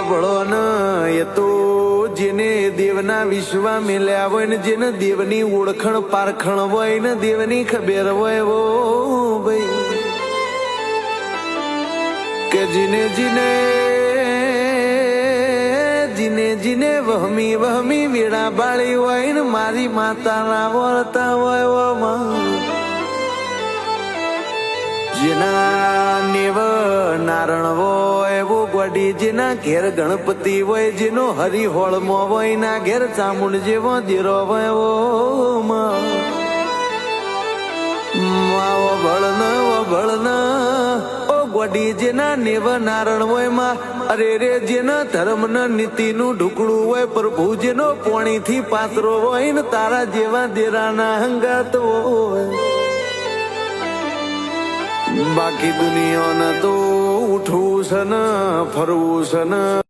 ભળો ને એ તો જેને દેવના વિશ્વા મેલ્યા હોય ને જેને દેવની ઓળખણ પારખણ હોય ને દેવની ખબર હોય ઓ ભાઈ કે જીને જીને જીને જીને વહમી વહમી વેળા બાળી હોય ને મારી માતાના વર્તા હોય ઓ જેના નેવ નારણ હોય એવો ગોડી જેના ઘેર ગણપતિ હોય જેનો હરિહોળમો હોય ના ઘેર ચામુંડ જેવો દેરો હોય ઓ માવો ભળન ઓ ગોડી જેના નેવ નારણ હોય માં અરે રે જેના ધર્મ ના નીતિ નું ઢુકડું હોય પ્રભુ જેનો પોણી થી પાત્રો હોય ને તારા જેવા દેરાના હંગાત હોય બાકી દુનિયાને તો ઉઠવું છે ને ફરવું છે ને